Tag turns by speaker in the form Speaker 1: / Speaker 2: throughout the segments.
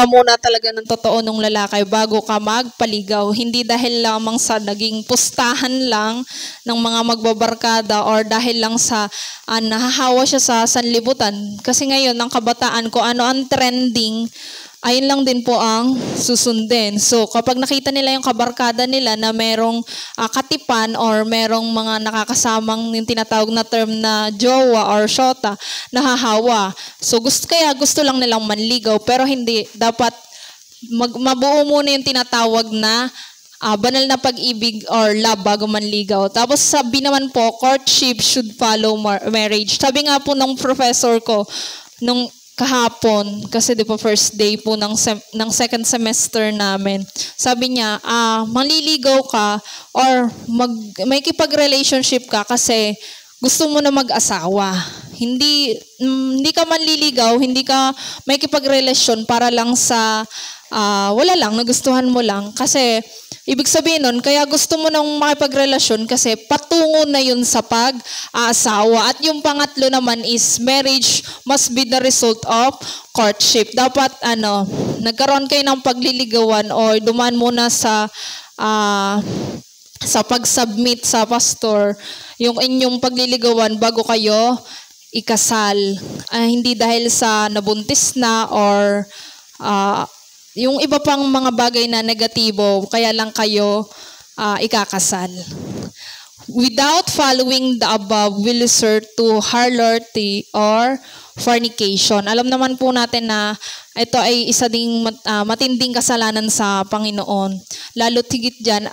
Speaker 1: muna talaga ng totoo nung lalaki bago ka magpaligaw. Hindi dahil lamang sa naging pustahan lang ng mga magbabarkada or dahil lang sa nahahawa siya sa sanlibutan. Kasi ngayon, ng kabataan ko, ano ang trending, ayun lang din po ang susundin. So, kapag nakita nila yung kabarkada nila na merong katipan or merong mga nakakasamang yung tinatawag na term na jowa or shota, nahahawa. So, gusto lang nilang manligaw, pero hindi. Dapat mabuo muna yung tinatawag na banal na pag-ibig or love bago manligaw. Tapos sabi naman po, courtship should follow marriage. Sabi nga po ng professor ko, nung kahapon, kasi di po first day po ng second semester namin. Sabi niya, manliligaw ka or may kipag-relationship ka kasi gusto mo na mag-asawa. Hindi ka manliligaw, hindi ka may kipag-relasyon para lang sa wala lang, nagustuhan mo lang. Kasi ibig sabihin nun, kaya gusto mo nang makipagrelasyon kasi patungo na yun sa pag-aasawa. At yung pangatlo naman is marriage must be the result of courtship. Dapat nagkaroon kayo ng pagliligawan o dumaan muna sa pag-submit sa pastor yung inyong pagliligawan bago kayo ikasal. Hindi dahil sa nabuntis na or yung iba pang mga bagay na negatibo, kaya lang kayo ikakasal. Without following the above will resort to harlotry or fornication. Alam naman po natin na ito ay isa ding matinding kasalanan sa Panginoon. Lalo tigit dyan,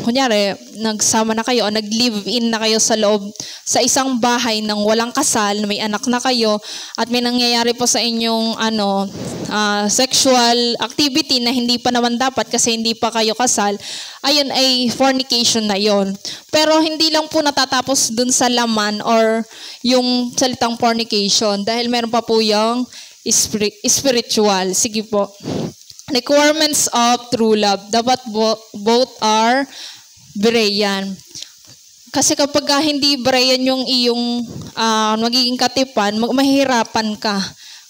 Speaker 1: kunyari, nagsama na kayo, nag-live-in na kayo sa loob sa isang bahay ng walang kasal, may anak na kayo, at may nangyayari po sa inyong sexual activity na hindi pa naman dapat kasi hindi pa kayo kasal, ayun ay fornication na yon. Pero hindi lang po natatapos dun sa laman or yung salitang fornication dahil meron pa po yung spiritual. Sige po. Requirements of true love. Dapat both are Berean. Kasi kapag hindi Berean yung iyong magiging katipan, mahihirapan ka.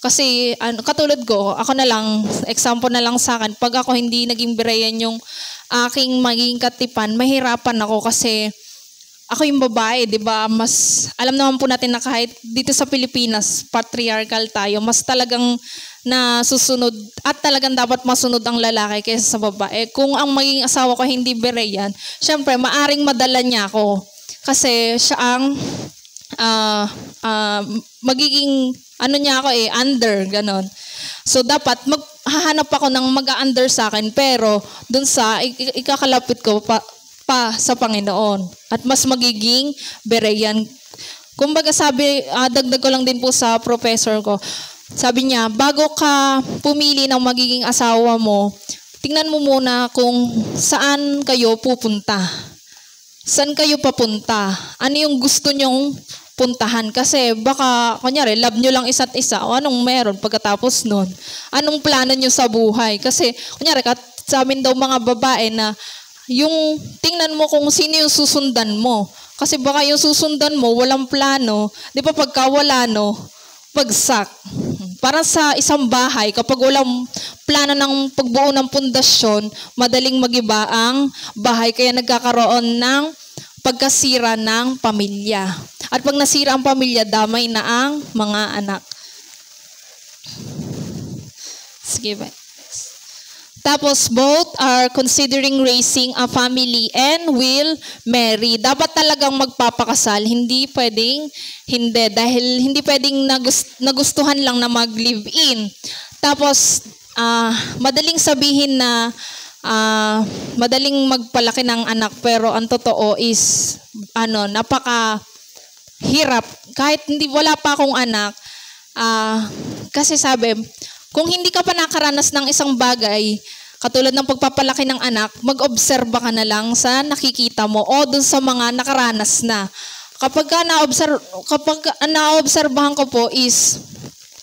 Speaker 1: Kasi katulad ko, ako na lang, example na lang sa akin, pag ako hindi naging Berean yung aking magiging katipan, mahirapan ako kasi ako yung babae, di ba? Mas, alam naman po natin na kahit dito sa Pilipinas, patriarchal tayo, mas talagang nasusunod at talagang dapat masunod ang lalaki kaysa sa babae. Kung ang maging asawa ko hindi Berean, syempre, maaring madala niya ako. Kasi siya ang magiging, niya ako under, ganon. So, dapat hahanap ako ng mag-under sa akin, pero dun sa ikakalapit ko pa sa Panginoon at mas magiging Berean. Kumbaga sabi, dagdag ko lang din po sa professor ko, sabi niya, bago ka pumili ng magiging asawa mo, tingnan mo muna kung saan kayo pupunta. Saan kayo papunta? Ano yung gusto nyong puntahan? Kasi baka, kunyari, love nyo lang isa't isa, o anong meron pagkatapos nun? Anong plano nyo sa buhay? Kasi, kunyari, sa amin daw mga babae na yung tingnan mo kung sino yung susundan mo. Kasi baka yung susundan mo, walang plano. Di ba pagka wala, bagsak. Para sa isang bahay, kapag walang plano ng pagbuo ng pundasyon, madaling magiba ang bahay. Kaya nagkakaroon ng pagkasira ng pamilya. At pag nasira ang pamilya, damay na ang mga anak. Sige ba? Tapos, both are considering raising a family and will marry. Dapat talagang magpapakasal. Hindi pwedeng hindi. Dahil hindi pwedeng nagustuhan lang na mag-live-in. Tapos, madaling sabihin na madaling magpalaki ng anak. Pero ang totoo is, napaka-hirap. Kahit wala pa akong anak, kasi sabi, kung hindi ka pa nakaranas ng isang bagay, katulad ng pagpapalaki ng anak, mag-obserba ka na lang sa nakikita mo o dun sa mga nakaranas na. Kapag naobserbahan ko po is,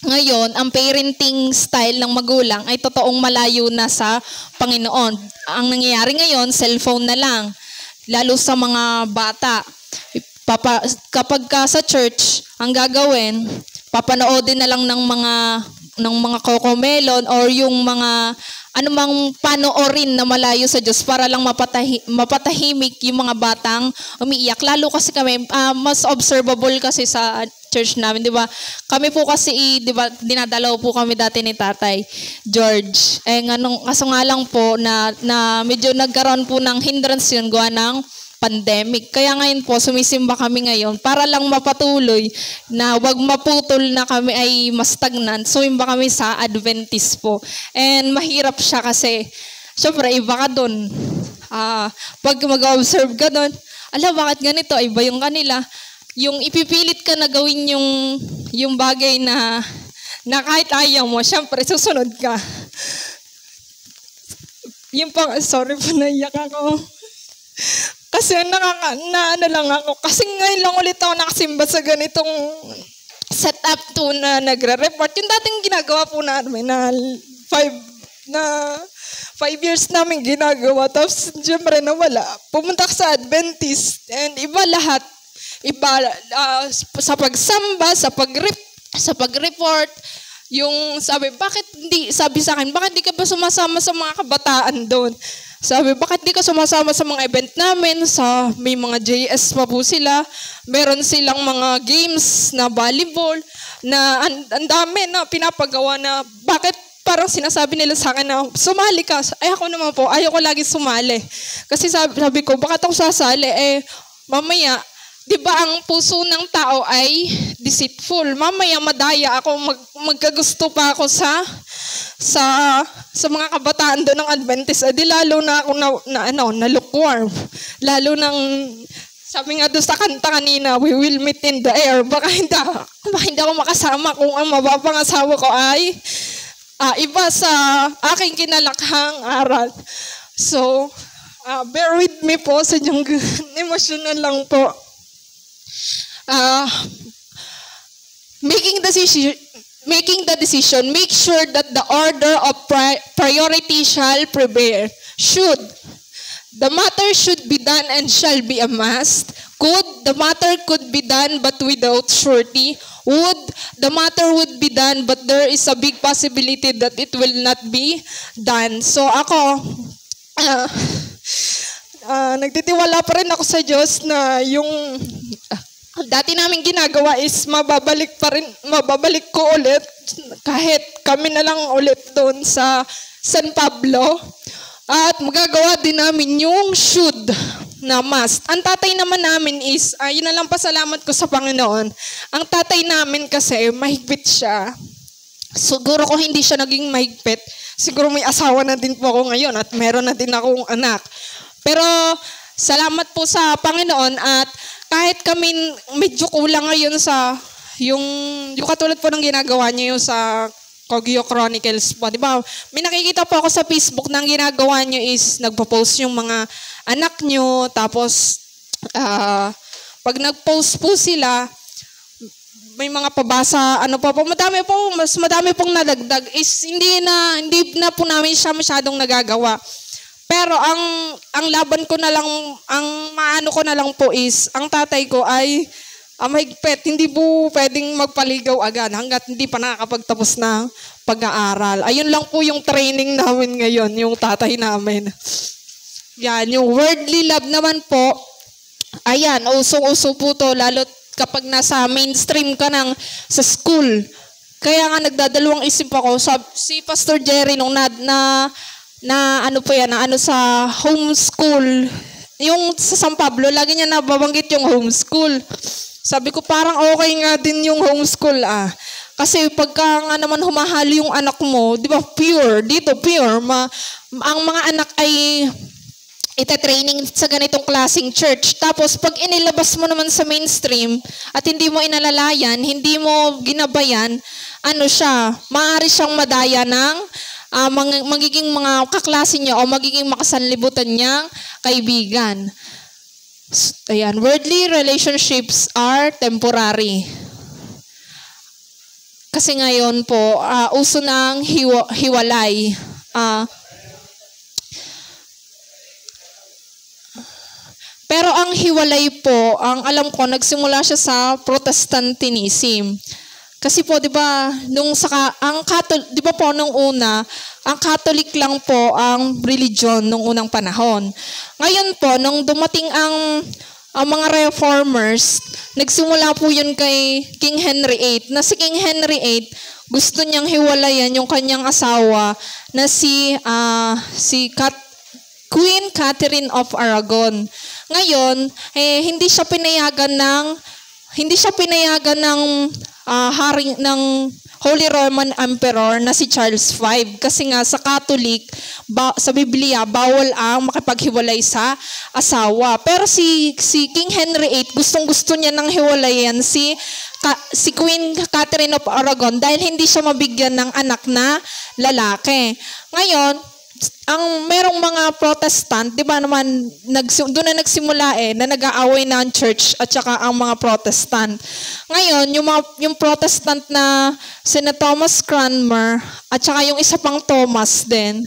Speaker 1: ngayon, ang parenting style ng magulang ay totoong malayo na sa Panginoon. Ang nangyayari ngayon, cellphone na lang, lalo sa mga bata. Kapag sa church, ang gagawin, papanoodin na lang ng mga ng mga cocomelon or yung mga anumang panoorin na malayo sa Diyos para lang mapatahimik yung mga batang umiiyak. Lalo kasi kami, mas observable kasi sa church namin, di ba? Kami po kasi, di ba, dinadalaw po kami dati ni Tatay George. Kaso nga lang po na medyo nagkaroon po ng hindrance yun gawa ng pandemic. Kaya ngayon po, sumisimba kami ngayon para lang mapatuloy na wag maputol na kami ay mastagnan. Sumimba kami sa Adventist po. And mahirap siya kasi, syempre, iba ka dun. Pag mag-observe ka dun, bakit ganito? Iba yung kanila. Yung ipipilit ka na gawin yung bagay na kahit ayaw mo, syempre, susunod ka. Sorry po, naiyak ako. Kasi naano lang ako. Kasi ngayon lang ulit ako nakasimba sa ganitong setup to na nagre-report. Yung dating ginagawa po namin na 5 years namin ginagawa. Tapos siyempre nawala. Pumunta ka sa Adventist. And iba lahat. Iba sa pagsamba, sa pag-report. Yung sabi sa akin, bakit di ka ba sumasama sa mga kabataan doon? Sabi, bakit di ka sumasama sa mga event namin? May mga JS pa po sila. Meron silang mga games na volleyball na ang dami na pinapagawa na bakit parang sinasabi nila sa akin na sumali ka. Ako naman po, ayaw ko lagi sumali. Kasi sabi ko, bakit ako sasali? Mamaya, di ba ang puso ng tao ay deceitful? Mamaya madaya ako, magkagusto pa ako sa mga kabataan doon ng Adventist. Di lalo na ako na lukewarm. Lalo nang sabi nga doon sa kanta kanina, we will meet in the air. Baka hindi ako makasama kung ang mapapangasawa ko ay iba sa aking kinalakhang aral. So, bear with me po sa inyong emotional lang po. Making the decision, make sure that the order of priority shall prevail. The matter should be done and shall be a must. The matter could be done but without surety. The matter would be done but there is a big possibility that it will not be done. So ako, nagtitiwala pa rin ako sa Diyos na yung dati namin ginagawa is mababalik ko ulit kahit kami na lang ulit doon sa San Pablo at magagawa din namin yung should na must. Ang tatay naman namin is, yun na lang pasalamat ko sa Panginoon. Ang tatay namin kasi mahigpit siya. Siguro kung hindi siya naging mahigpit, siguro may asawa na din po ako ngayon at meron na din akong anak. Pero salamat po sa Panginoon at kahit kami medyo kulang ngayon sa yung katulad po ng ginagawa niyo yung sa Kogyo Chronicles po, di ba? May nakikita po ako sa Facebook na ang ginagawa niyo is nagpo-post yung mga anak niyo, tapos pag nag-post po sila, may mga pabasa, mas madami pong nadagdag is hindi na po namin siya masyadong nagagawa. Pero ang laban ko na lang, ang maano ko na lang po is, ang tatay ko ay mahigpit. Hindi po pwedeng magpaligaw agad hanggat hindi pa nakakapagtapos ng pag-aaral. Ayun lang po yung training namin ngayon, yung tatay namin. Yan, yung worldly love naman po, ayan, usong-uso po to, lalo kapag nasa mainstream ka sa school. Kaya nga nagdadalawang isip ako, si Pastor Jerry nung sa homeschool, yung sa San Pablo, lagi niya nababanggit yung homeschool. Sabi ko, parang okay nga din yung homeschool Kasi pagka nga naman humahali yung anak mo, di ba, pure, ang mga anak ay ita-training sa ganitong klaseng church. Tapos pag inilabas mo naman sa mainstream at hindi mo inalalayan, hindi mo ginabayan, maaari siyang madaya ng magiging mga kaklase niya o magiging makasanlibutan niyang kaibigan. Ayan, worldly relationships are temporary. Kasi ngayon po, uso ng hiwalay. Pero ang hiwalay po, ang alam ko, nagsimula siya sa Protestantism. Kasi po, 'di ba, di ba po nung una, ang Catholic lang po ang religion nung unang panahon. Ngayon po, nung dumating ang mga reformers, nagsimula po 'yun kay King Henry VIII. Na si King Henry VIII, gusto niyang hiwalayan yung kanyang asawa na si Queen Catherine of Aragon. Ngayon, hindi siya pinayagan ng hari ng Holy Roman Emperor na si Charles V. Kasi nga sa Catholic, sa Biblia, bawal ang makipaghiwalay sa asawa. Pero si King Henry VIII, gustong-gusto niya nang hiwalayan si Queen Catherine of Aragon dahil hindi siya mabigyan ng anak na lalaki. Ngayon, ang merong mga Protestant, 'di ba naman doon na nagsimula na nag-aaway na ang church at saka ang mga Protestant. Ngayon, yung Protestant na sina Thomas Cranmer at saka yung isa pang Thomas din,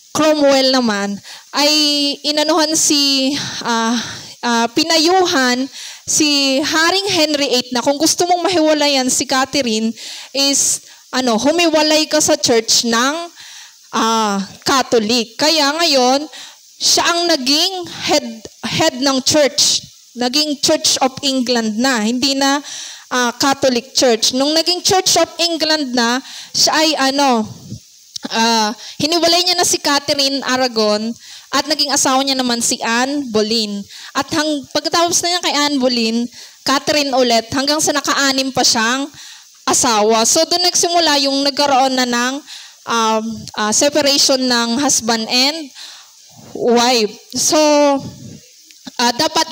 Speaker 1: Cromwell naman, ay pinayuhan si Haring Henry VIII na kung gusto mong mahiwalayan si Catherine is humiwalay ka sa church ng Catholic. Kaya ngayon, siya ang naging head ng church. Naging Church of England na, hindi na Catholic Church. Nung naging Church of England na, siya ay hiniwalay niya na si Catherine Aragon at naging asawa niya naman si Anne Boleyn. At pagkatapos na niya kay Anne Boleyn, Catherine ulit, hanggang sa naka-anim pa siyang asawa. So doon nagsimula yung nagkaroon na ng separation ng husband and wife. So, dapat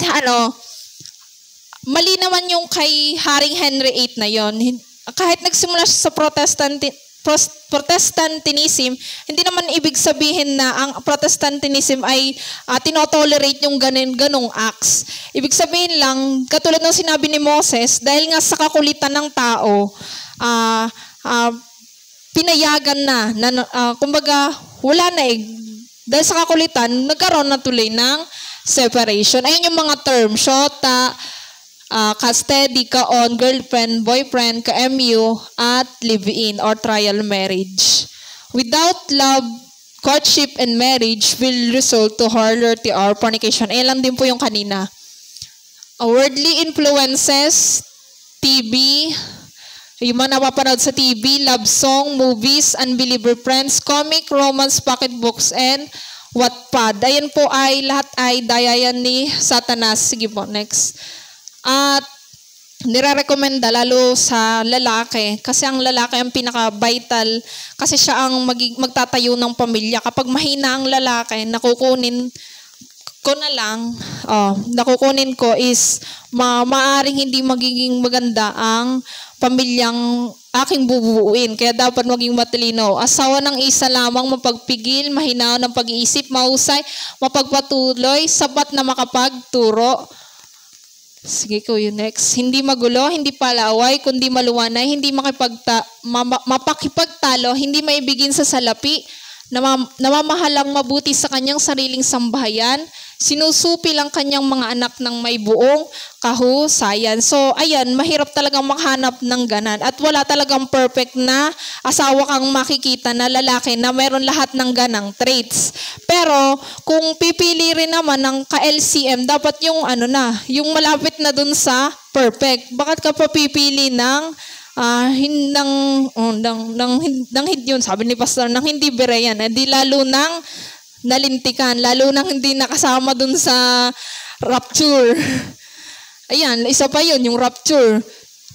Speaker 1: mali naman yung kay Haring Henry VIII na yon. Kahit nagsimula siya sa Protestantism, hindi naman ibig sabihin na ang Protestantism ay tinotolerate yung ganong acts. Ibig sabihin lang, katulad ng sinabi ni Moses, dahil nga sa kakulitan ng tao, pinayagan na kumbaga, wala na dahil sa kakulitan, nagkaroon na tuloy ng separation. Ayun yung mga term, shota, custody, ka-on, girlfriend, boyfriend, ka-MU, at live-in or trial marriage. Without love, courtship and marriage will result to harlotry or fornication. Ayan lang din po yung kanina. Worldly influences, TV, yung mga napapanood sa TV, love song, movies, unbeliever friends, comic, romance, pocketbooks, and Wattpad. Ayan po ay lahat ay dayayan ni Satanas. Sige po, next. At nire-recommenda lalo sa lalaki kasi ang lalaki ang pinaka-vital kasi siya ang magtatayo ng pamilya. Kapag mahina ang lalaki, nakukunin ko is maaaring hindi magiging maganda ang pamilyang aking bubuuin. Kaya dapat maging matalino. Asawa ng isa lamang, mapagpigil, mahinaw ng pag-iisip, mahusay, mapagpatuloy, sapat na makapagturo. Sige ko, yung next. Hindi magulo, hindi palaway, kundi maluwanay, hindi mapakipagtalo, hindi maibigin sa salapi, namamahalang mabuti sa kanyang sariling sambahayan, sinusupi lang kanyang mga anak ng may buong kahusayan. So, ayan, mahirap talagang makahanap ng ganan. At wala talagang perfect na asawa kang makikita na lalaki na meron lahat ng ganang traits. Pero, kung pipili rin naman ng ka-LCM, dapat yung yung malapit na dun sa perfect. Bakit ka pa pipili ng yun, sabi ni Pastor, nang hindi bereyan, di lalo nang nalintikan, lalo nang hindi nakasama dun sa rapture. Ayan, isa pa yun, yung rapture.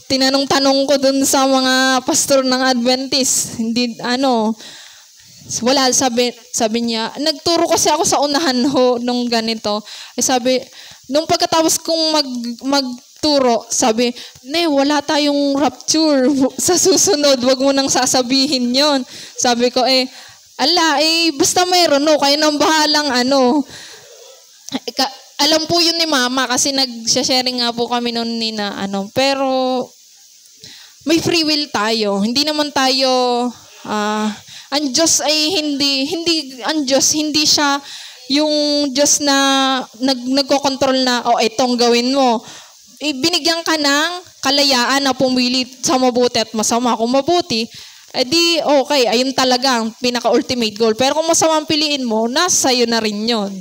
Speaker 1: Tinanong-tanong ko dun sa mga pastor ng Adventist. Hindi, wala, sabi niya, nagturo kasi ako sa unahan nung ganito. Sabi, nung pagkatapos kong magturo, sabi, wala tayong rapture. Sa susunod, wag mo nang sasabihin yon. Sabi ko, basta mayroon, kayo nang bahalang alam po yun ni Mama kasi nag-sharing nga po kami noon pero may free will tayo. Hindi naman tayo, ang Diyos ay hindi siya yung Diyos na nagko-control na, itong gawin mo. Binigyan ka ng kalayaan na pumili sa mabuti at masama. Kung mabuti, di okay, ayun talaga ang pinaka-ultimate goal. Pero kung masama ang piliin mo, nasa iyo na rin yun.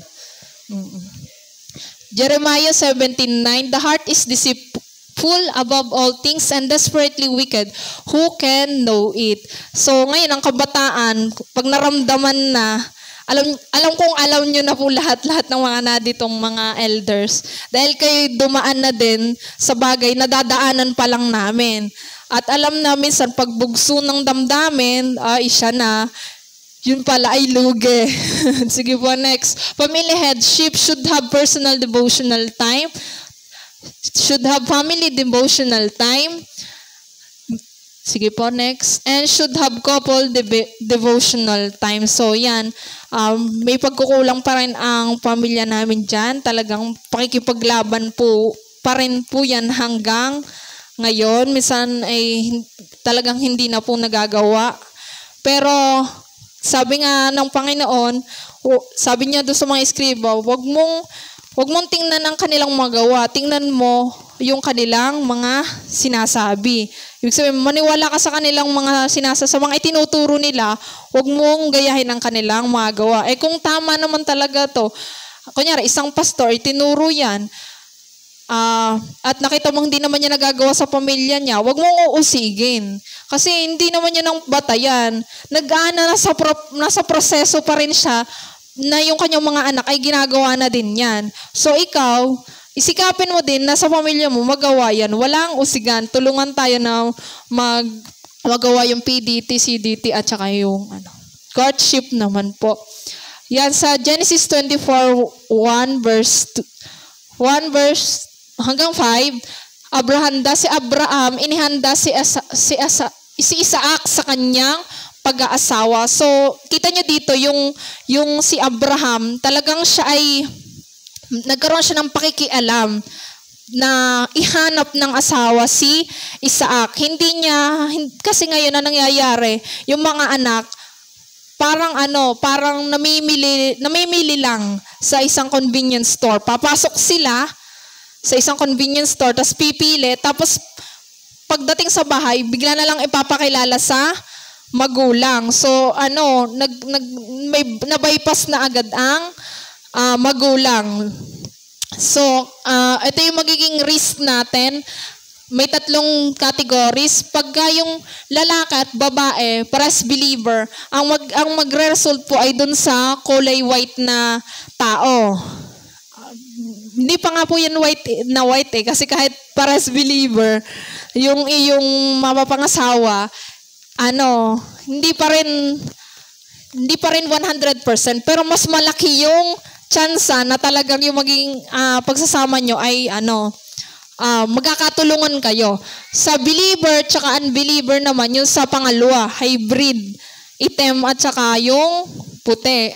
Speaker 1: Jeremiah 17:9, the heart is deceitful above all things and desperately wicked. Who can know it? So ngayon, ang kabataan, pag naramdaman na, alam kong alam nyo na po lahat ng mga naditong mga elders. Dahil kayo dumaan na din sa bagay na dadaanan pa lang namin. At alam namin sa pagbugso ng damdamin, siya na, yun pala ay lugi. Sige po, next. Family headship should have personal devotional time. Should have family devotional time. Sige po, next. And should have couple devotional time. So, yan. May pagkukulang pa rin ang pamilya namin dyan. Talagang pakikipaglaban po pa rin po yan hanggang ngayon. Minsan ay talagang hindi na po nagagawa. Pero, sabi nga ng Panginoon, sabi niya doon sa mga eskriba, wag mong tingnan ang kanilang magawa. Tingnan mo yung kanilang mga sinasabi. Ibig sabihin, maniwala ka sa kanilang mga sa mga itinuturo nila, wag mong gayahin ang kanilang mga gawa. Kung tama naman talaga to, kunyari, isang pastor, itinuro yan, at nakita mong hindi naman niya nagagawa sa pamilya niya, wag mong uusigin. Kasi hindi naman niya ng batayan. Nasa proseso pa rin siya na yung kanyang mga anak ay ginagawa na din yan. So ikaw, isikapin mo din na sa pamilya mo magawa yan. Walang usigan. Tulungan tayo na magawa yung PDT, CDT at saka yung courtship naman po. Yan sa Genesis 24:1 verse hanggang 5, si Abraham inihanda si Isaac sa kanyang pag-aasawa. So, kita niyo dito yung si Abraham, talagang siya ay nagkaroon siya ng pakikialam na ihanap ng asawa si Isaac. Kasi ngayon na nangyayari, yung mga anak, parang namimili lang sa isang convenience store. Papasok sila sa isang convenience store, tapos pipili, tapos pagdating sa bahay, bigla na lang ipapakilala sa magulang. So, na-bypass na agad ang magulang. So, ito yung magiging risk natin. May 3 categories. Pagka yung lalaki at babae, pares believer, ang magre-result po ay dun sa kulay white na tao. Hindi pa nga po yan white kasi kahit pares believer, yung iyong mapapangasawa, hindi pa rin 100%, pero mas malaki yung tsansa na talagang yung maging pagsasama nyo ay magkakatulungan kayo. Sa believer tsaka unbeliever naman, yung sa pangalawa, hybrid, itim at saka yung puti.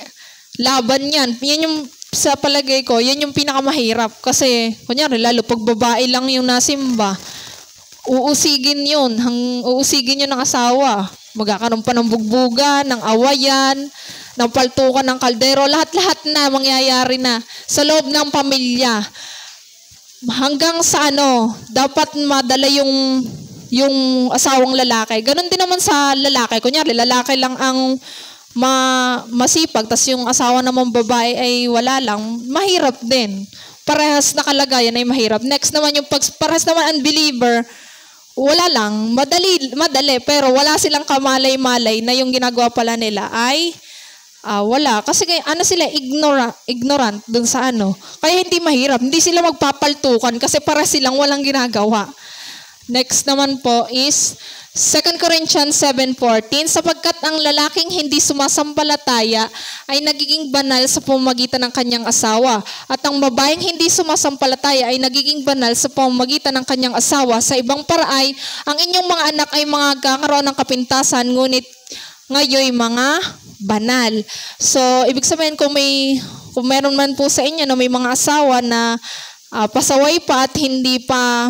Speaker 1: Laban yan. Yan yung sa palagay ko, yan yung pinakamahirap. Kasi, kunyari, lalo pag babae lang yung nasimba, uusigin yun ng asawa. Magkakaroon pa ng bugbugan, ng awayan, ng paltukan ng kaldero, lahat-lahat na mangyayari na sa loob ng pamilya. Hanggang sa dapat madala yung asawang lalaki. Ganon din naman sa lalaki. Kunyari, lalaki lang ang masipag, tas yung asawa namang babae ay wala lang, mahirap din. Parehas na kalagayan ay mahirap. Next naman yung parehas naman unbeliever, wala lang, madali, pero wala silang kamalay-malay na yung ginagawa pala nila ay wala. Kasi sila, ignorant dun sa Kaya hindi mahirap. Hindi sila magpapaltukan kasi para silang walang ginagawa. Next naman po is 2 Corinthians 7:14, sapagkat ang lalaking hindi sumasampalataya ay nagiging banal sa pamamagitan ng kanyang asawa, at ang babaeng hindi sumasampalataya ay nagiging banal sa pamamagitan ng kanyang asawa. Sa ibang paraay, ang inyong mga anak ay magkakaroon ng kapintasan, ngunit ngayoy mga banal. So, ibig sabihin kung meron man po sa inyo na may mga asawa na pasaway pa at hindi pa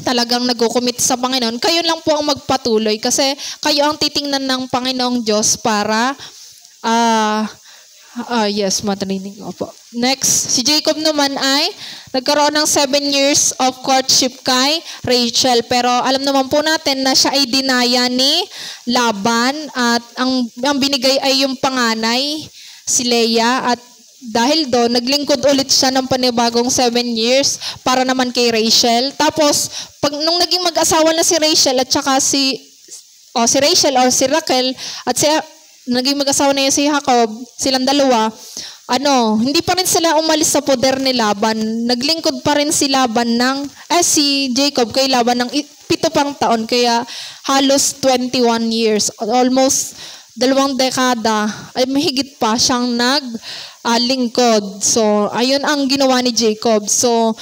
Speaker 1: talagang nag-commit sa Panginoon, kayo lang po ang magpatuloy kasi kayo ang titingnan ng Panginoong Diyos para Yes, matrinig ko po. Next, si Jacob naman ay nagkaroon ng 7 years of courtship kay Rachel. Pero alam naman po natin na siya ay dinaya ni Laban at ang binigay ay yung panganay, si Leah. At dahil doon, naglingkod ulit siya ng panibagong 7 years para naman kay Rachel. Tapos, nung naging mag-asawa na si Rachel at saka si Rachel or si Raquel at naging mag-asawa na si Jacob, silang dalawa, hindi pa rin sila umalis sa poder ni Laban. Naglingkod pa rin si si Jacob kay Laban ng 7 pang taon, kaya halos 21 years, almost 2 dekada, ay mahigit pa siyang naglingkod. So, ayun ang ginawa ni Jacob. So,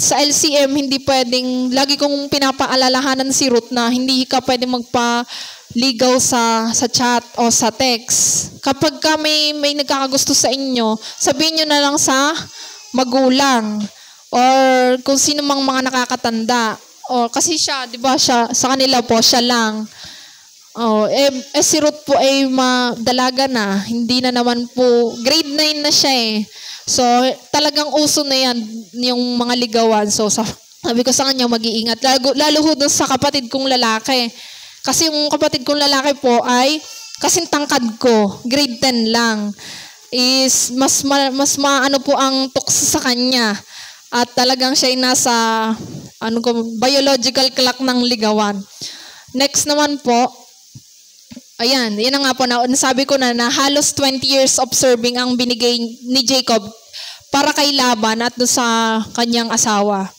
Speaker 1: sa LCM, hindi pwedeng, lagi kong pinapaalalahanan si Ruth na hindi ka pwedeng magpaligaw sa chat o sa text. Kapag ka may nagkakagusto sa inyo, sabihin nyo na lang sa magulang or kung sino mang mga nakakatanda. O, kasi siya, di ba, sa kanila po, siya lang. Si Ruth po ay dalaga na, hindi na naman po, grade 9 na siya eh. So, talagang uso na yan, yung mga ligawan. So, sabi ko sa kanya, mag-iingat. Lalo ho doon sa kapatid kong lalaki. Kasi yung kapatid kong lalaki po ay kasing tangkad ko, grade 10 lang. Is mas maano po ang tukso sa kanya. At talagang siya ay nasa biological clock ng ligawan. Next naman po, ayan, yun na nga po, nasabi ko na halos 20 years of serving ang binigay ni Jacob para kay Laban at doon sa kanyang asawa.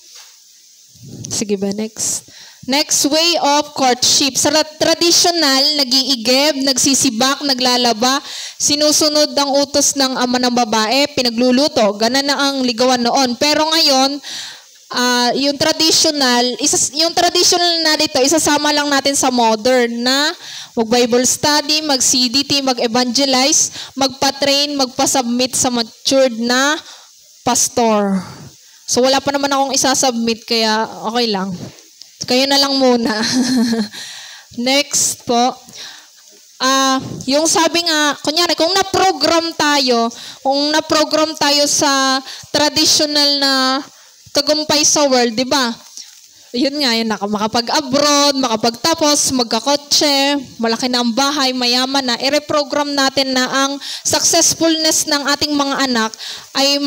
Speaker 1: Sige ba, next. Next, way of courtship. Sa traditional, nag-iigib, nagsisibak, naglalaba, sinusunod ang utos ng ama ng babae, pinagluluto. Ganon na ang ligawan noon. Pero ngayon, yung traditional na dito, isasama lang natin sa modern na mag-Bible study, mag-CDT, mag-evangelize, magpa-train, magpa-submit sa matured na pastor. So wala pa naman akong isasubmit, kaya okay lang. Kayo na lang muna. Next po. Yung sabi nga, kunyari, kung na-program tayo sa traditional na tagumpay sa world, di ba? Yun nga, yun, makapag-abroad, makapagtapos, magkakotse, malaki na ang bahay, mayaman na, i-reprogram natin na ang successfulness ng ating mga anak ay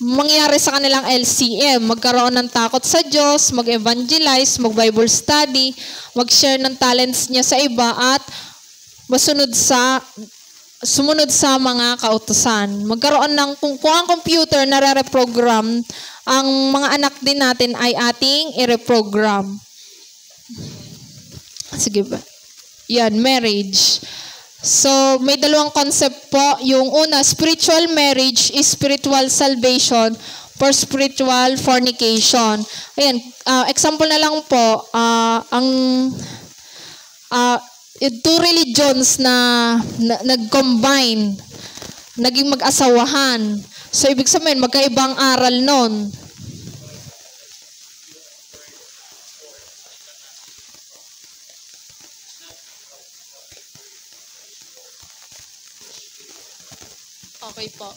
Speaker 1: mangyari sa kanilang LCM, magkaroon ng takot sa Diyos, mag-evangelize, mag-Bible study, mag-share ng talents niya sa iba at sumunod sa mga kautusan. Magkaroon ng, kung ang computer nare-reprogram, ang mga anak din natin ay ating i-reprogram. Sige ba? Yan, marriage. So, may dalawang concept po. Yung una, spiritual marriage is spiritual salvation for spiritual fornication. Ayan, example na lang po, two religions na nag-combine, naging mag-asawahan. So, ibig sabihin, magkaibang aral nun. Okay po.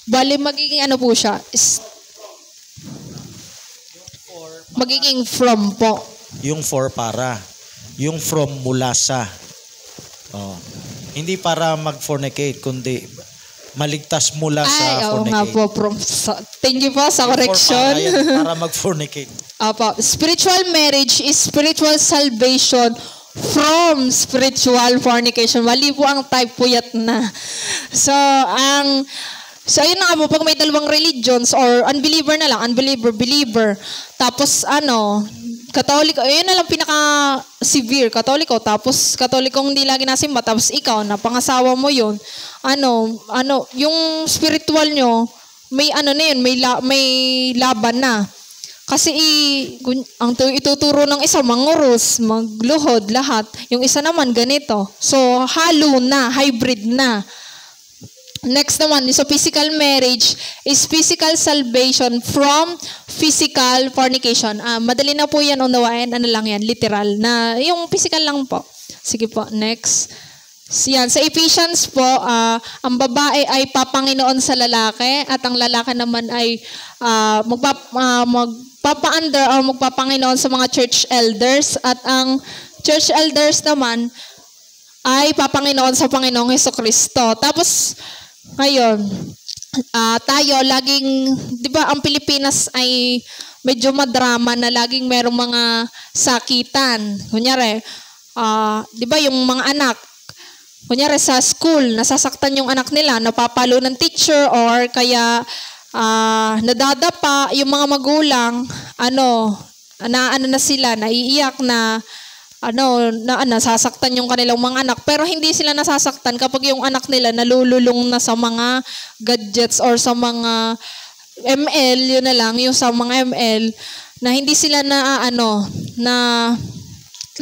Speaker 1: Bali, magiging ano po siya? Magiging from po.
Speaker 2: Yung for para. Yung from mula sa. Hindi para mag-fornicate, kundi maligtas mula sa
Speaker 1: fornicate. Oo nga po. Thank you po sa correction.
Speaker 2: Para mag-fornicate.
Speaker 1: Opo. Spiritual marriage is spiritual salvation from spiritual fornication. Mali po ang type, puyat na. So, ayun na nga po, pag may dalawang religions or unbeliever na lang, unbeliever, tapos Katoliko, ayun na lang pinaka-severe, Katoliko, tapos Katolikong hindi lagi nasimba, tapos ikaw, napangasawa mo yun, yung spiritual nyo, may may laban na. Kasi ang ituturo ng isa, mangurus, magluhod, lahat. Yung isa naman, ganito. So, halo na, hybrid na. Next naman, so physical marriage is physical salvation from physical fornication. Madali na po yan unawain, lang yan, literal. Na yung physical lang po. Sige po, next. Yan, sa Ephesians po, ang babae ay papanginoon sa lalaki at ang lalaki naman ay magpapa-under o magpapanginoon sa mga church elders at ang church elders naman ay papanginoon sa Panginoong Hesukristo. Tapos, ngayon, tayo laging, di ba ang Pilipinas ay medyo madrama na laging merong mga sakitan. Kunyari, di ba yung mga anak, kunyari sa school, nasasaktan yung anak nila, napapalo ng teacher or kaya nadadapa yung mga magulang, na sila, naiiyak na, nasasaktan yung kanilang mga anak. Pero hindi sila nasasaktan kapag yung anak nila nalululong na sa mga gadgets or sa mga ML, yun na lang, yung sa mga ML, na hindi sila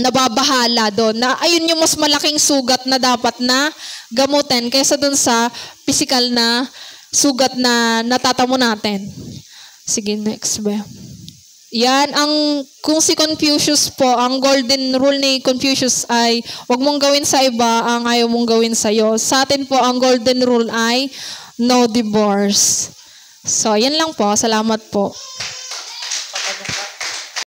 Speaker 1: nababahala doon. Na ayun yung mas malaking sugat na dapat na gamutin kaysa doon sa physical na sugat na natatamo natin. Sige, next ba? Yan, kung si Confucius po, ang golden rule ni Confucius ay wag mong gawin sa iba ang ayaw mong gawin sa iyo. Sa atin po, ang golden rule ay no divorce. So, yan lang po. Salamat po.